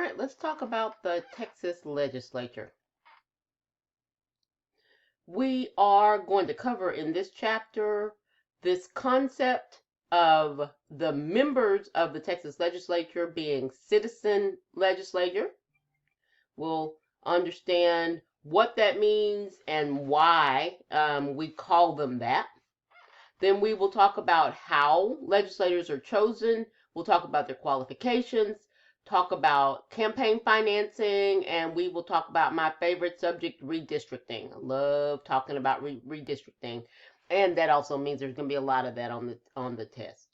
right, let's talk about the Texas legislature. We are going to cover in this chapter this concept of the members of the Texas legislature being citizen legislature. We'll understand what that means and why we call them that. Then we will talk about how legislators are chosen. We'll talk about their qualifications, talk about campaign financing, and we will talk about my favorite subject, redistricting. I love talking about redistricting, and that also means there's going to be a lot of that on the test.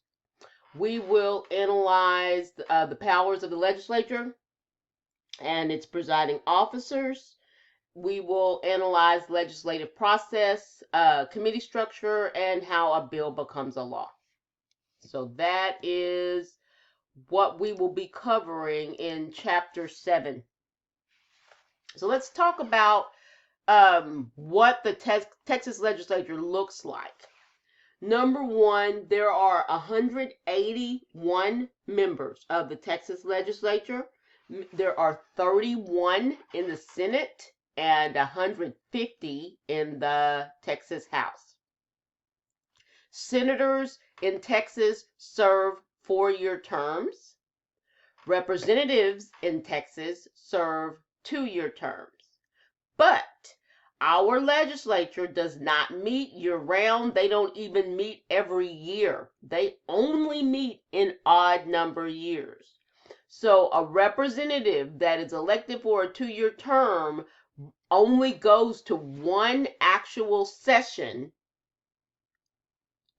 We will analyze the powers of the legislature and its presiding officers. We will analyze legislative process, committee structure, and how a bill becomes a law. So that is what we will be covering in Chapter 7. So let's talk about what the Texas legislature looks like. Number one, there are 181 members of the Texas legislature. There are 31 in the Senate and 150 in the Texas House. Senators in Texas serve 4-year terms. Representatives in Texas serve 2-year terms. But our legislature does not meet year-round. They don't even meet every year. They only meet in odd number years. So a representative that is elected for a 2-year term only goes to one actual session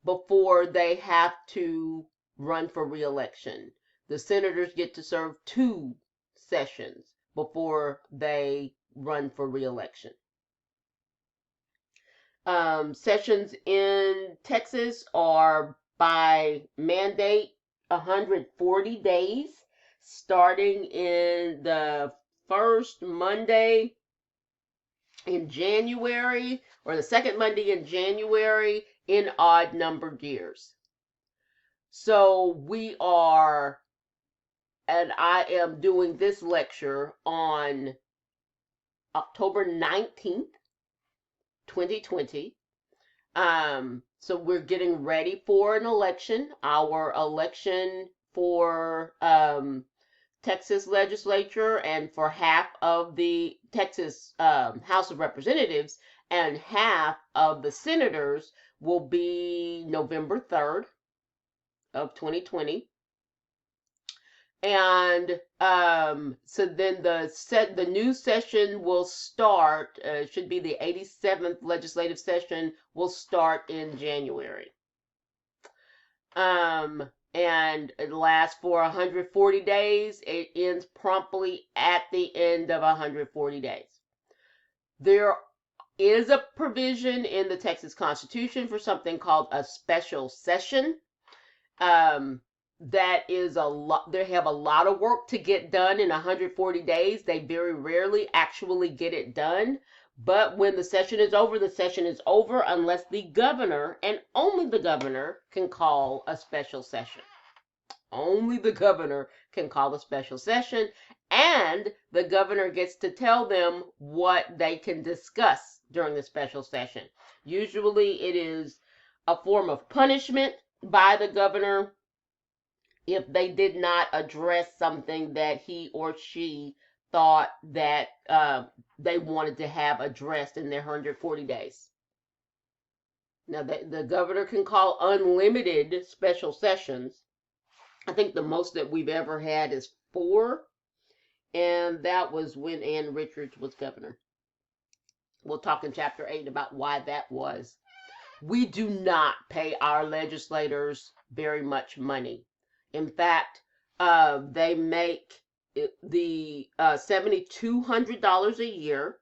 before they have to run for re-election. The senators get to serve 2 sessions before they run for re-election. Sessions in Texas are by mandate 140 days, starting in the first Monday in January, or the second Monday in January, in odd numbered years. So we are, and I am doing this lecture on October 19th, 2020. So we're getting ready for an election. Our election for Texas legislature and for half of the Texas House of Representatives and half of the senators will be November 3rd of 2020. And so then the new session will start, should be the 87th legislative session, will start in January. And it lasts for 140 days. It ends promptly at the end of 140 days. There is a provision in the Texas Constitution for something called a special session. That is a lot. They have a lot of work to get done in 140 days. They very rarely actually get it done. But when the session is over, the session is over unless the governor, and only the governor, can call a special session. Only the governor can call a special session, and the governor gets to tell them what they can discuss during the special session. Usually it is a form of punishment by the governor if they did not address something that he or she thought that they wanted to have addressed in their 140 days. Now, the governor can call unlimited special sessions. I think the most that we've ever had is 4, and that was when Ann Richards was governor. We'll talk in Chapter 8 about why that was. We do not pay our legislators very much money. In fact, they make the $7,200 a year.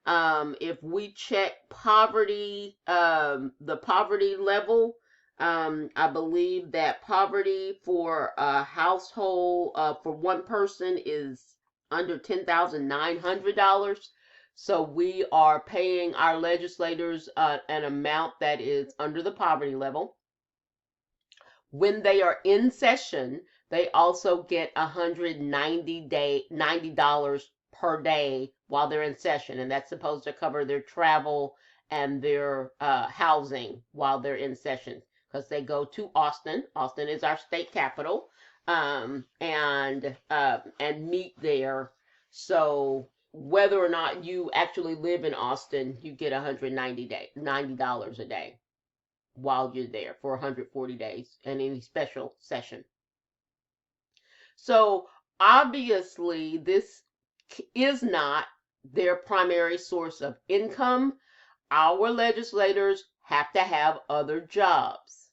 If we check poverty, the poverty level, I believe that poverty for a household, for one person, is under $10,900. So we are paying our legislators an amount that is under the poverty level. When they are in session, They also get $90 per day while they're in session, and that's supposed to cover their travel and their housing while they're in session, because they go to Austin. Austin is our state capital, and meet there. So whether or not you actually live in Austin, you get $90 a day while you're there for 140 days and any special session. So obviously, this is not their primary source of income. Our legislators have to have other jobs.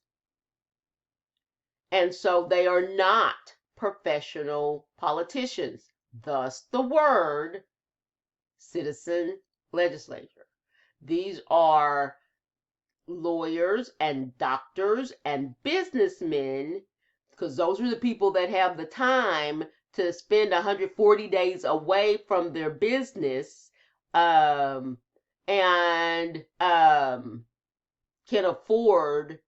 And so they are not professional politicians, thus the word citizen legislature. These are lawyers and doctors and businessmen, because those are the people that have the time to spend 140 days away from their business, and can afford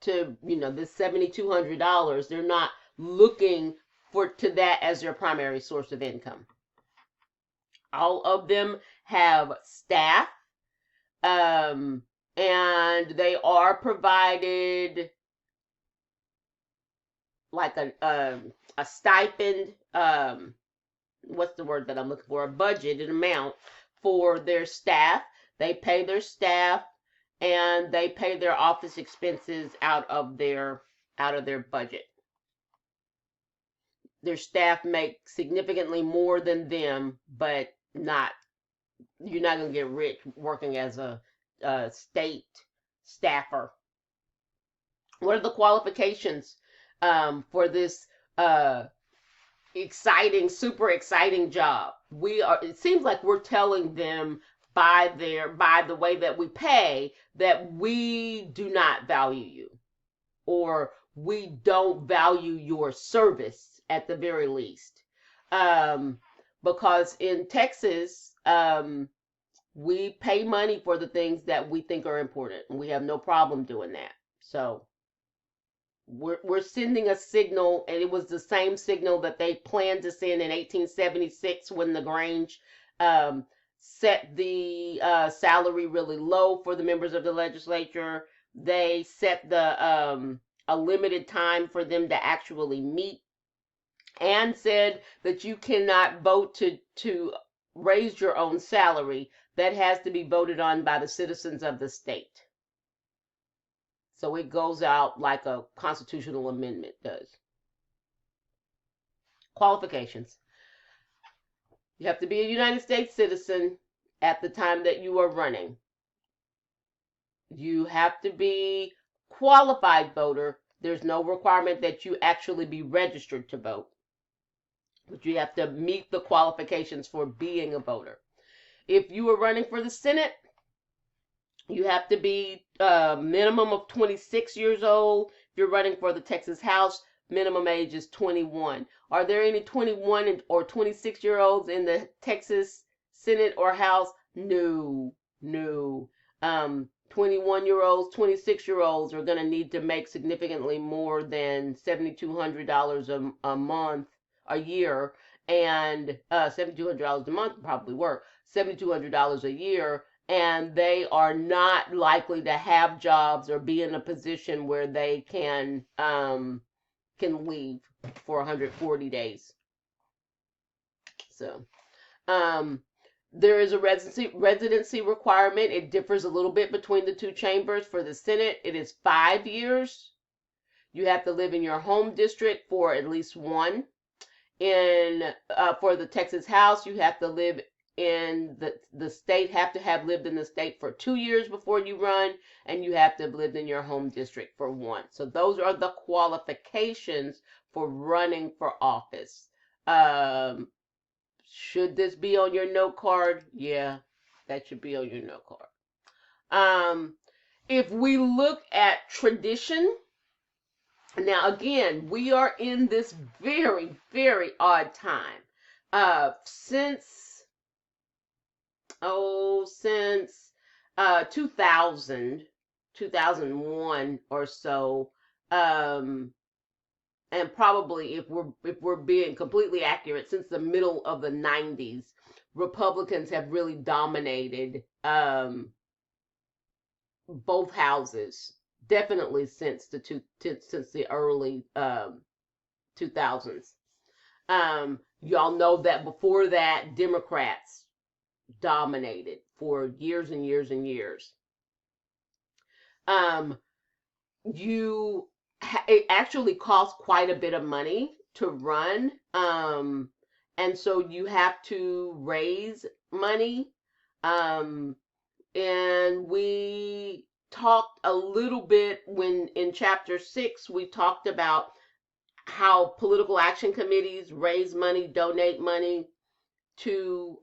to, this $7,200. They're not looking to that as their primary source of income. All of them have staff, and they are provided like a stipend, what's the word that I'm looking for? A budgeted amount for their staff. They pay their staff, and they pay their office expenses out of their budget. Their staff make significantly more than them, but you're not going to get rich working as a state staffer. What are the qualifications for this super exciting job? It seems like we're telling them by the way that we pay that we do not value you, or we don't value your service at the very least. Because in Texas, we pay money for the things that we think are important, and we have no problem doing that. So we're sending a signal, and it was the same signal that they planned to send in 1876 when the Grange set the salary really low for the members of the legislature. They set a limited time for them to actually meet, and said that you cannot vote to raise your own salary. That has to be voted on by the citizens of the state. So it goes out like a constitutional amendment does. Qualifications. You have to be a United States citizen at the time that you are running. You have to be qualified voter. There's no requirement that you actually be registered to vote, but you have to meet the qualifications for being a voter. If you are running for the Senate, you have to be a minimum of 26 years old. If you're running for the Texas House, minimum age is 21. Are there any 21 or 26-year-olds in the Texas Senate or House? No. 21-year-olds, 26-year-olds are going to need to make significantly more than $7,200 a month, a year, and $7,200 a month would probably work. $7,200 a year, and they are not likely to have jobs or be in a position where they can leave for 140 days. So, there is a residency requirement. It differs a little bit between the two chambers. For the Senate, it is 5 years. You have to live in your home district for at least one. For the Texas House, you have to live in the state, have to have lived in the state for 2 years before you run, and you have to have lived in your home district for one. So those are the qualifications for running for office. Should this be on your note card? Yeah, that should be on your note card. If we look at tradition, now again, we are in this very, very odd time. Since 2000, 2001 or so, and probably if we're being completely accurate, since the middle of the 90s, Republicans have really dominated both houses, definitely since the early 2000s. Y'all know that before that, Democrats dominated for years and years and years. It actually costs quite a bit of money to run, and so you have to raise money. And we talked a little bit when in chapter 6 we talked about how political action committees raise money, donate money to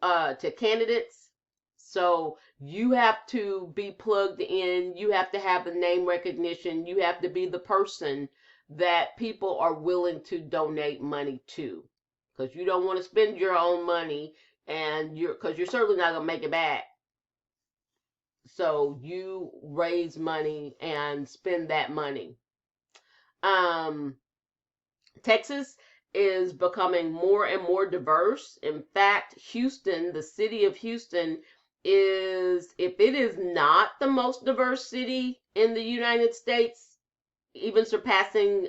candidates. So you have to be plugged in, you have to have the name recognition, you have to be the person that people are willing to donate money to, because you don't want to spend your own money, and because you're certainly not going to make it back. So you raise money and spend that money. Texas is becoming more and more diverse. In fact, Houston, the city of Houston, is, if it is not the most diverse city in the United States, even surpassing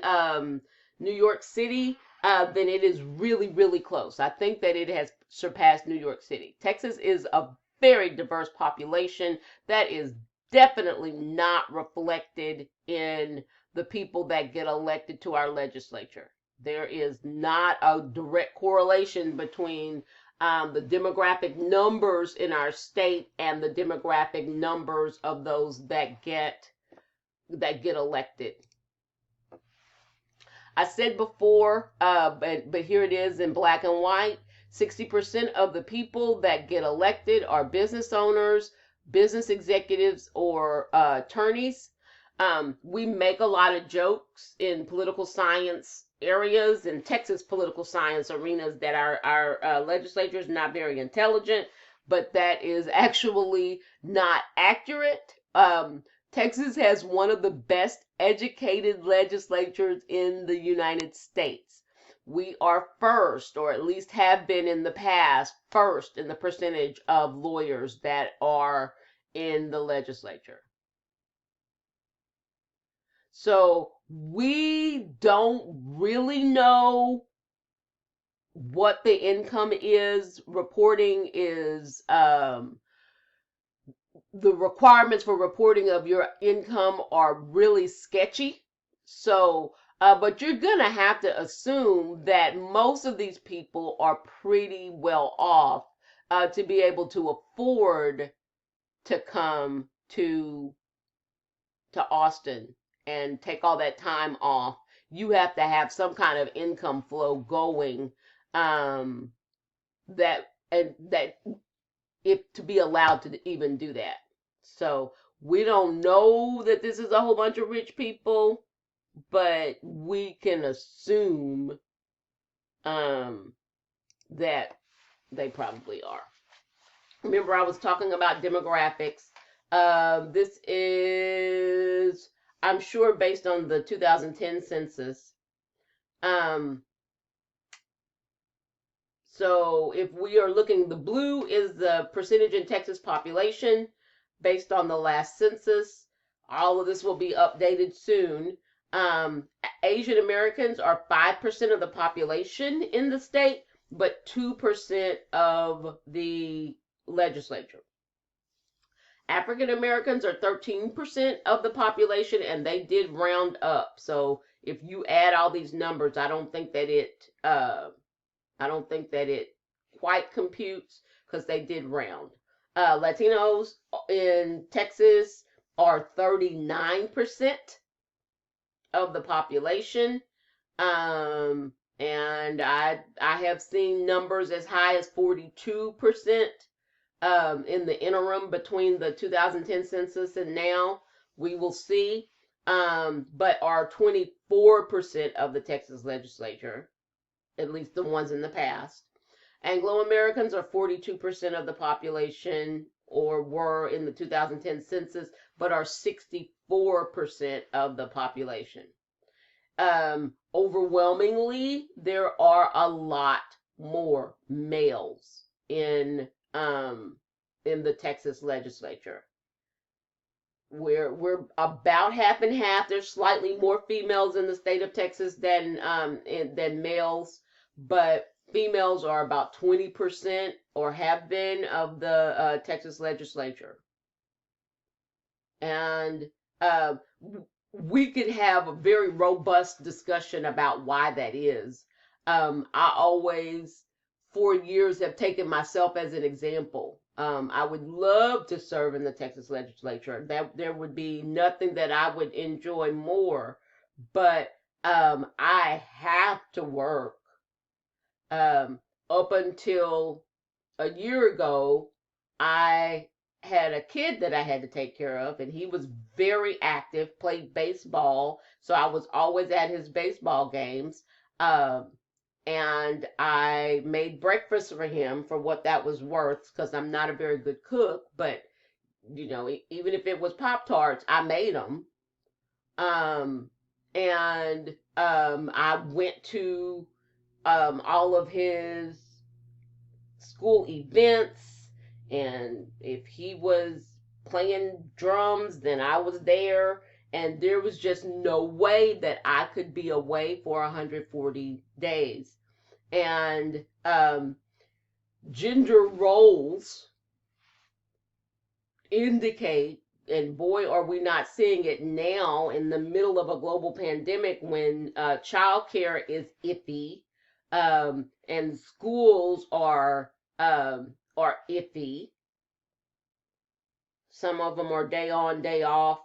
New York City, then it is really, really close. I think that it has surpassed New York City. Texas is a very diverse population that is definitely not reflected in the people that get elected to our legislature. There is not a direct correlation between the demographic numbers in our state and the demographic numbers of those that get elected. I said before, but here it is in black and white. 60% of the people that get elected are business owners, business executives, or attorneys. We make a lot of jokes in political science areas, in Texas political science arenas, that our legislature is not very intelligent, but that is actually not accurate. Texas has one of the best educated legislatures in the United States. We are first, or at least have been in the past, first in the percentage of lawyers that are in the legislature. So we don't really know what the income is. Reporting is the requirements for reporting of your income are really sketchy. So, but you're going to have to assume that most of these people are pretty well off to be able to afford to come to Austin and take all that time off. You have to have some kind of income flow going, that if to be allowed to even do that. So we don't know that this is a whole bunch of rich people, but we can assume that they probably are. Remember, I was talking about demographics. This is, I'm sure, based on the 2010 census. So if we are looking, the blue is the percentage in Texas population based on the last census. All of this will be updated soon. Asian Americans are 5% of the population in the state, but 2% of the legislature. African Americans are 13% of the population, and they did round up. So if you add all these numbers, I don't think that it quite computes, because they did round. Latinos in Texas are 39% of the population. And I have seen numbers as high as 42% in the interim between the 2010 census and now. We will see. But are 24% of the Texas legislature, at least the ones in the past. Anglo-Americans are 42% of the population, or were in the 2010 census, but are 64% of the population. overwhelmingly, there are a lot more males in the Texas legislature. We're about half and half. There's slightly more females in the state of Texas than males, but females are about 20% or have been of the Texas legislature. And uh, we could have a very robust discussion about why that is. I always, for years, have taken myself as an example. I would love to serve in the Texas legislature. That there would be nothing that I would enjoy more, but I have to work. Up until a year ago, I had a kid that I had to take care of, and he was very active, played baseball, so I was always at his baseball games. Um, and I made breakfast for him for what that was worth, because I'm not a very good cook, but even if it was Pop Tarts, I made them. Um, and I went to all of his school events, and if he was playing drums, then I was there, and there was just no way that I could be away for 140 days. And gender roles indicate, and boy, are we not seeing it now in the middle of a global pandemic when childcare is iffy, and schools are iffy. Some of them are day on, day off.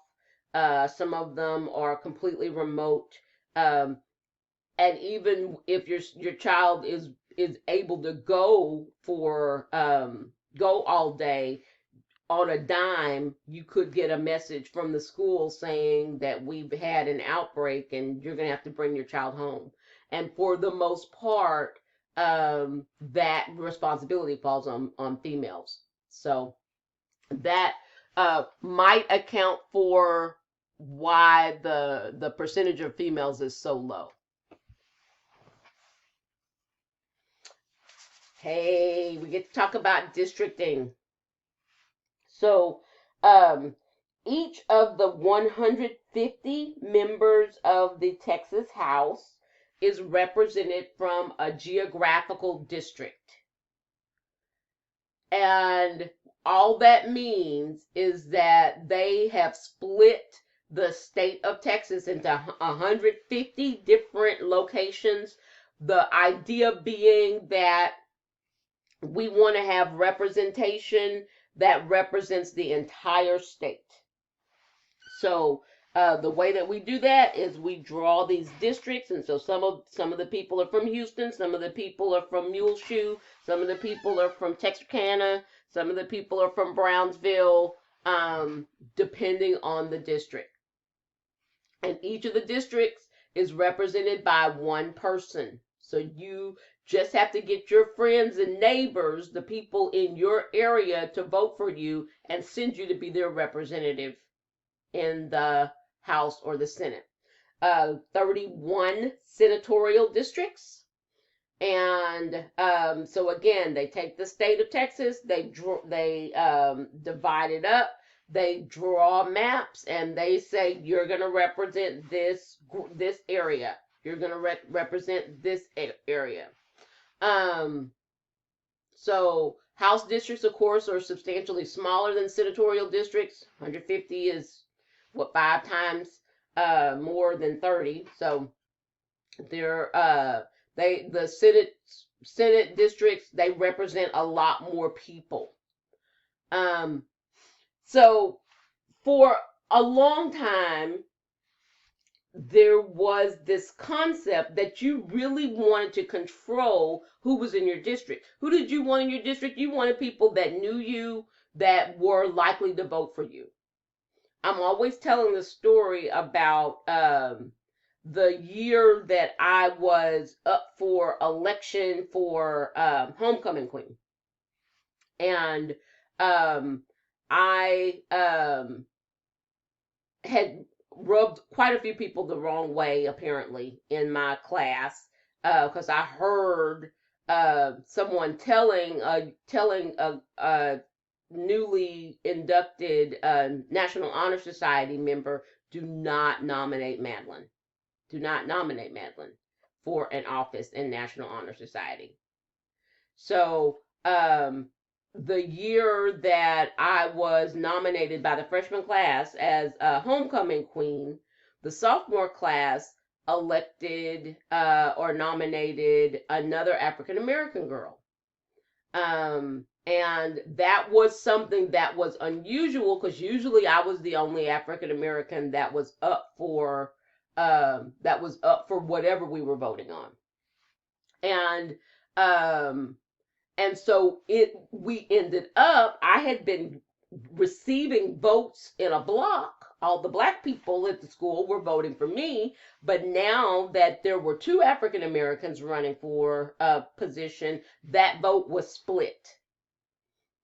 Some of them are completely remote. Um, and even if your child is able to go all day, on a dime, you could get a message from the school saying that we've had an outbreak and you're going to have to bring your child home. And for the most part, that responsibility falls on females. So that might account for why the percentage of females is so low. Hey, we get to talk about districting. So, each of the 150 members of the Texas House is represented from a geographical district. And all that means is that they have split the state of Texas into 150 different locations. The idea being that we want to have representation that represents the entire state. So the way that we do that is we draw these districts, and so some of the people are from Houston, some of the people are from Muleshoe, some of the people are from Texarkana, some of the people are from Brownsville, depending on the district. And each of the districts is represented by one person. So you just have to get your friends and neighbors, the people in your area, to vote for you and send you to be their representative in the House or the Senate. 31 senatorial districts. And so again, they take the state of Texas, they divide it up, they draw maps, and they say you're going to represent this area. You're going to represent this area. So House districts, of course, are substantially smaller than senatorial districts. 150 is 5 times more than 30. So they're the Senate districts, they represent a lot more people. So for a long time, there was this concept that you really wanted to control who was in your district. Who did you want in your district? You wanted people that knew you, that were likely to vote for you. I'm always telling the story about the year that I was up for election for homecoming queen. And I had rubbed quite a few people the wrong way, apparently, in my class, because I heard someone telling a newly inducted National Honor Society member, do not nominate Madelyn. Do not nominate Madelyn for an office in National Honor Society. So, the year that I was nominated by the freshman class as a homecoming queen, the sophomore class elected or nominated another African American girl. And that was something that was unusual, because usually I was the only African American that was up for whatever we were voting on. And um, and so we ended up, I had been receiving votes in a block. All the black people at the school were voting for me, but now that there were two African Americans running for a position, that vote was split.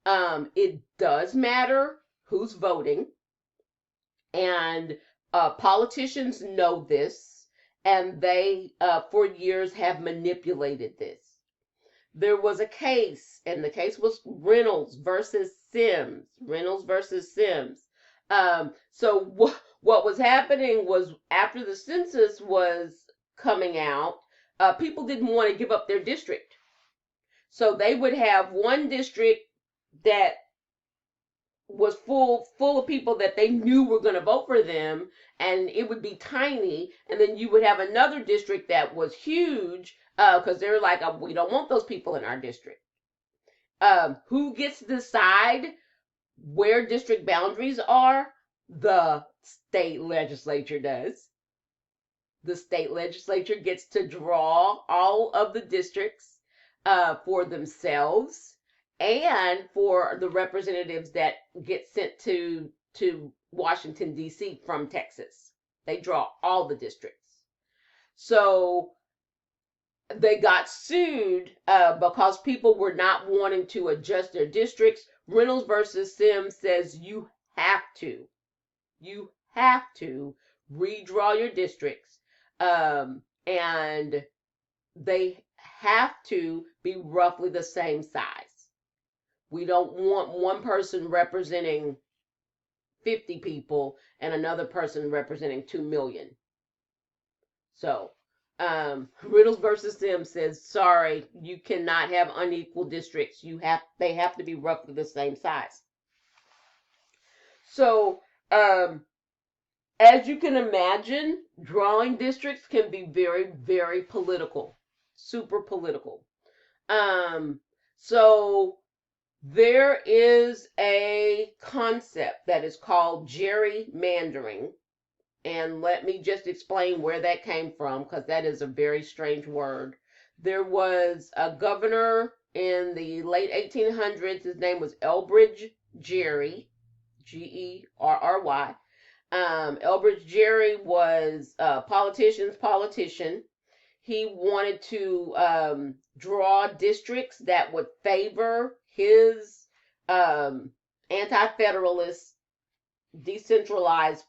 It does matter who's voting, and politicians know this, and they, for years, have manipulated this. There was a case, and the case was Reynolds versus Sims. Reynolds versus Sims. So what was happening was, after the census was coming out, people didn't want to give up their district. So they would have one district that was full of people that they knew were going to vote for them, and it would be tiny. And then you would have another district that was huge, because they're like, we don't want those people in our district. Who gets to decide where district boundaries are? The state legislature does. The state legislature gets to draw all of the districts for themselves, and for the representatives that get sent to Washington, D.C. from Texas. They draw all the districts. So they got sued because people were not wanting to adjust their districts. Reynolds versus Sims says you have to redraw your districts, and they have to be roughly the same size. We don't want one person representing 50 people and another person representing 2 million. So, Reynolds versus Sims says, sorry, you cannot have unequal districts. They have to be roughly the same size. So, as you can imagine, drawing districts can be very, very political, super political. So there is a concept that is called gerrymandering. And let me just explain where that came from, because that is a very strange word. There was a governor in the late 1800s. His name was Elbridge Gerry, Gerry. Elbridge Gerry was a politician. He wanted to draw districts that would favor his anti-federalist, decentralized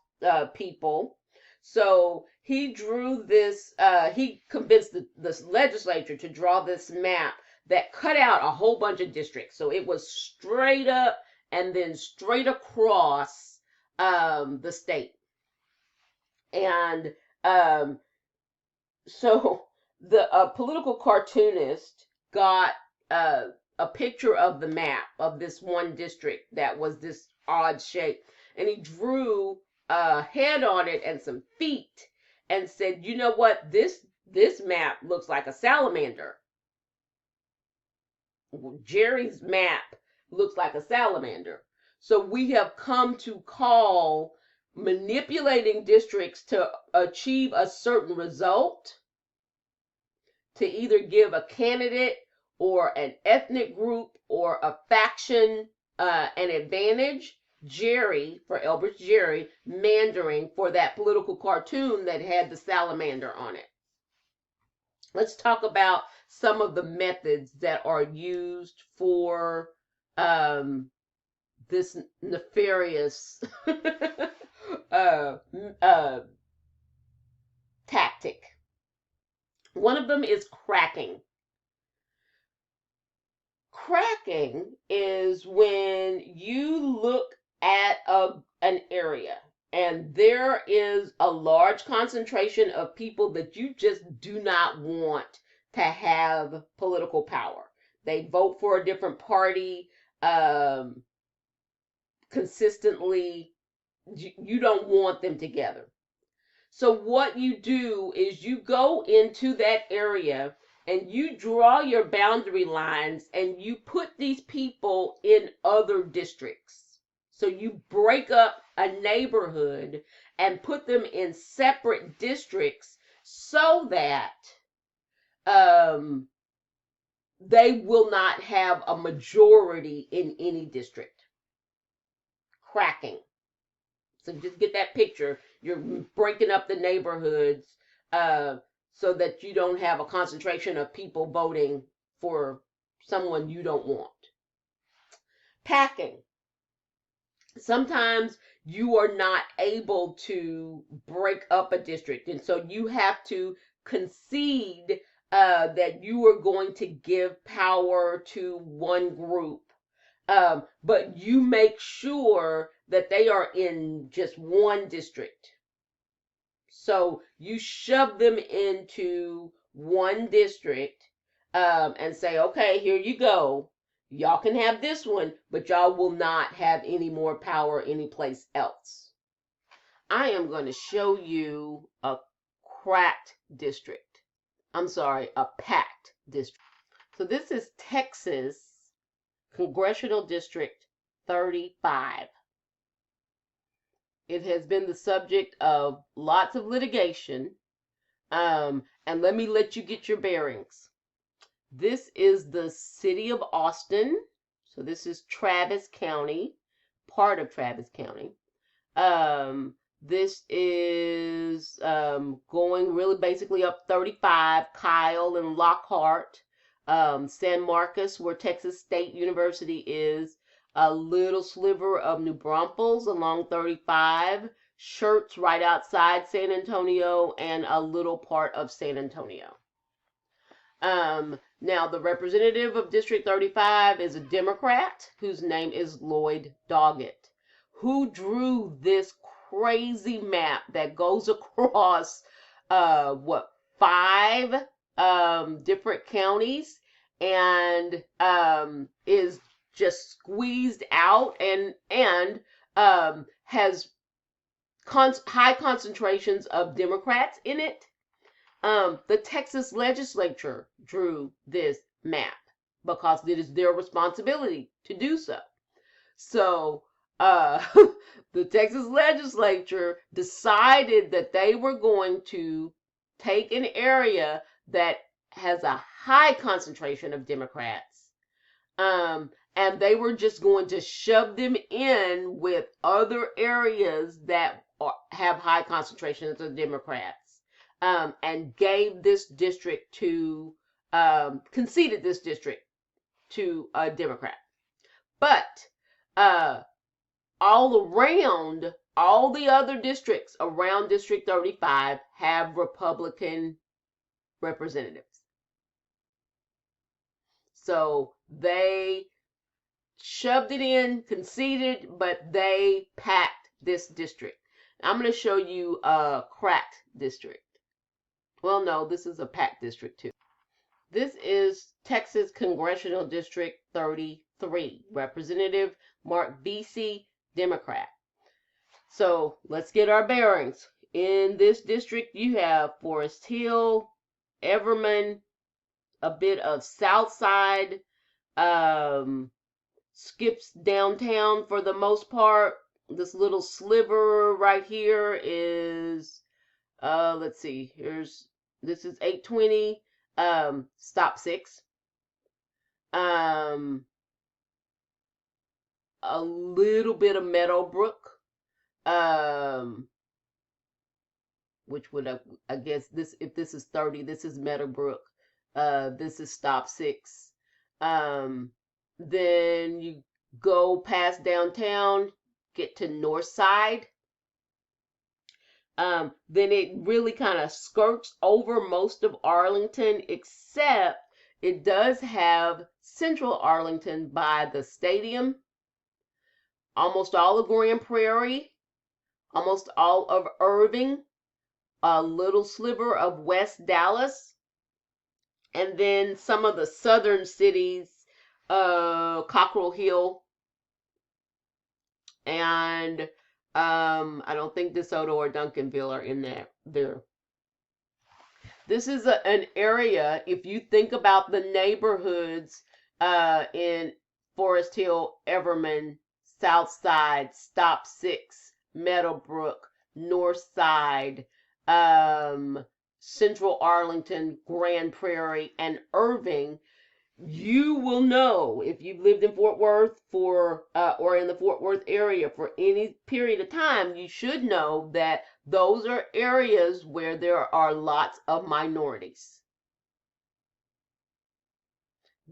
people. So he drew this, he convinced the legislature to draw this map that cut out a whole bunch of districts. So it was straight up and then straight across the state. And so the political cartoonist got a picture of the map of this one district that was this odd shape, and he drew a head on it and some feet, and said, you know what, this map looks like a salamander. Gerry's map looks like a salamander. So we have come to call manipulating districts to achieve a certain result, to either give a candidate or an ethnic group or a faction an advantage. Gerry, for Elbridge Gerry, mandering for that political cartoon that had the salamander on it. Let's talk about some of the methods that are used for this nefarious uh, uh, tactic. One of them is cracking. Cracking is when you look at an area and there is a large concentration of people that you just do not want to have political power. They vote for a different party um, consistently. You don't want them together. So what you do is you go into that area and you draw your boundary lines and you put these people in other districts. So you break up a neighborhood and put them in separate districts so that um, they will not have a majority in any district. Cracking. So just get that picture. You're breaking up the neighborhoods so that you don't have a concentration of people voting for someone you don't want. Packing. Sometimes you are not able to break up a district, and so you have to concede that you are going to give power to one group. But you make sure that they are in just one district. So you shove them into one district and say, okay, here you go. Y'all can have this one, but y'all will not have any more power anyplace else. I am going to show you a cracked district. I'm sorry, a packed district. So this is Texas Congressional District 35. It has been the subject of lots of litigation. And let me let you get your bearings. This is the city of Austin. So this is Travis County, part of Travis County. This is going really basically up 35, Kyle and Lockhart. San Marcos, where Texas State University is, a little sliver of New Braunfels along 35, Schertz right outside San Antonio, and a little part of San Antonio. Now, the representative of District 35 is a Democrat whose name is Lloyd Doggett, who drew this crazy map that goes across, 5 different counties and is just squeezed out and has high concentrations of Democrats in it. The Texas legislature drew this map because it is their responsibility to do so. So the Texas legislature decided that they were going to take an area that has a high concentration of Democrats, and they were just going to shove them in with other areas that have high concentrations of Democrats, and gave this district to, conceded this district to a Democrat. But all around, all the other districts around District 35 have Republican representatives. So they shoved it in, conceded, but they packed this district. I'm going to show you a cracked district. Well, no, this is a packed district too. This is Texas Congressional District 33, Representative Mark Vesey, Democrat. So let's get our bearings. In this district, you have Forest Hill, Everman, a bit of South Side, skips downtown for the most part. This little sliver right here is, let's see, this is 820, stop 6. A little bit of Meadowbrook, which would, I guess this, if this is 30, this is Meadowbrook. This is stop 6. Then you go past downtown, get to North Side. then it really kind of skirts over most of Arlington, except it does have central Arlington by the stadium, almost all of Grand Prairie, almost all of Irving, a little sliver of West Dallas, and then some of the southern cities, Cockrell Hill, and I don't think DeSoto or Duncanville are in there. This is an area, if you think about the neighborhoods in Forest Hill, Everman, South Side, Stop 6, Meadowbrook, North Side, Central Arlington, Grand Prairie, and Irving, you will know, if you've lived in Fort Worth for or in the Fort Worth area for any period of time, you should know that those are areas where there are lots of minorities.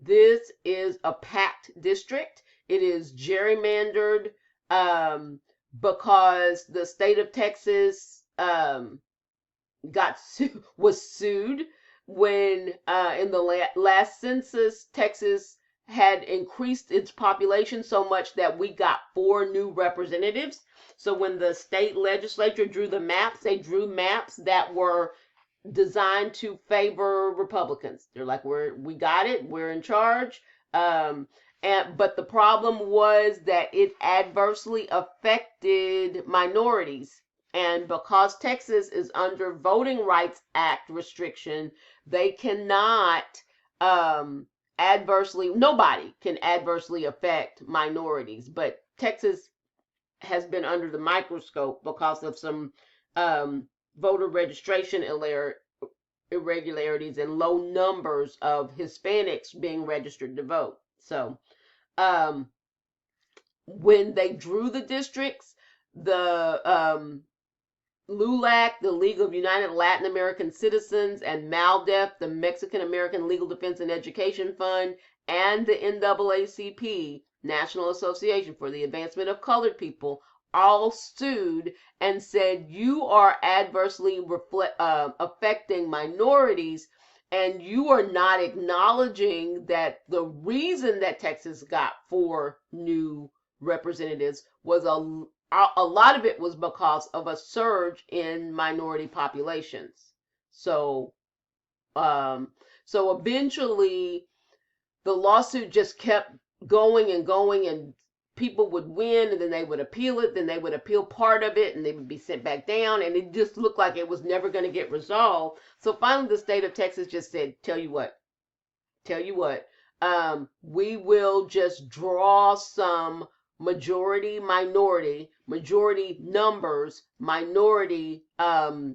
This is a packed district. It is gerrymandered because the state of Texas was sued when in the last census, Texas had increased its population so much that we got 4 new representatives. So when the state legislature drew the maps, they drew maps that were designed to favor Republicans. They're like, we got it, we're in charge. But the problem was that it adversely affected minorities. And because Texas is under Voting Rights Act restriction, they cannot nobody can adversely affect minorities. But Texas has been under the microscope because of some voter registration irregularities and low numbers of Hispanics being registered to vote. So when they drew the districts, the LULAC, the League of United Latin American Citizens, and MALDEF, the Mexican American Legal Defense and Education Fund, and the NAACP, National Association for the Advancement of Colored People, all sued and said, you are adversely affecting minorities, and you are not acknowledging that the reason that Texas got 4 new representatives was a lot of it was because of a surge in minority populations. So eventually the lawsuit just kept going and going, and people would win, and then they would appeal it, then they would appeal part of it, and they would be sent back down, and it just looked like it was never going to get resolved. So finally the state of Texas just said, tell you what, we will just draw some majority numbers, minority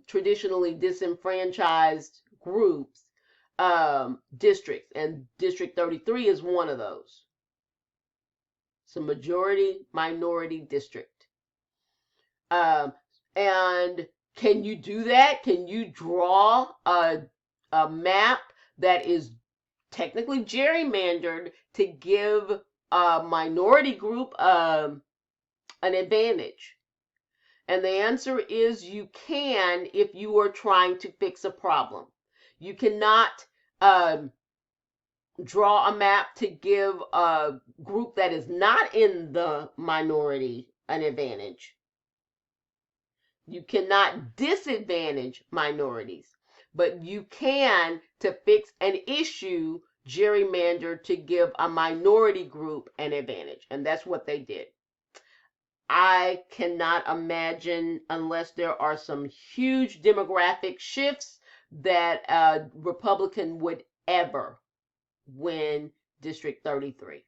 traditionally disenfranchised groups districts, and District 33 is one of those. It's a majority minority district. And can you do that? Can you draw a map that is technically gerrymandered to give a minority group an advantage? And the answer is you can, if you are trying to fix a problem. You cannot draw a map to give a group that is not in the minority an advantage. You cannot disadvantage minorities, but you can, to fix an issue, gerrymander to give a minority group an advantage. And that's what they did. I cannot imagine, unless there are some huge demographic shifts, that a Republican would ever win District 33.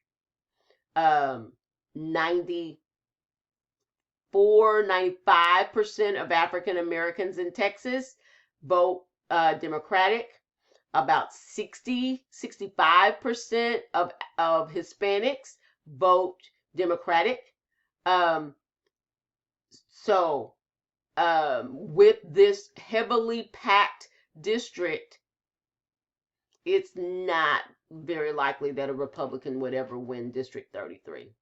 95% of African Americans in Texas vote Democratic. About 65% of Hispanics vote Democratic. With this heavily packed district, it's not very likely that a Republican would ever win District 33.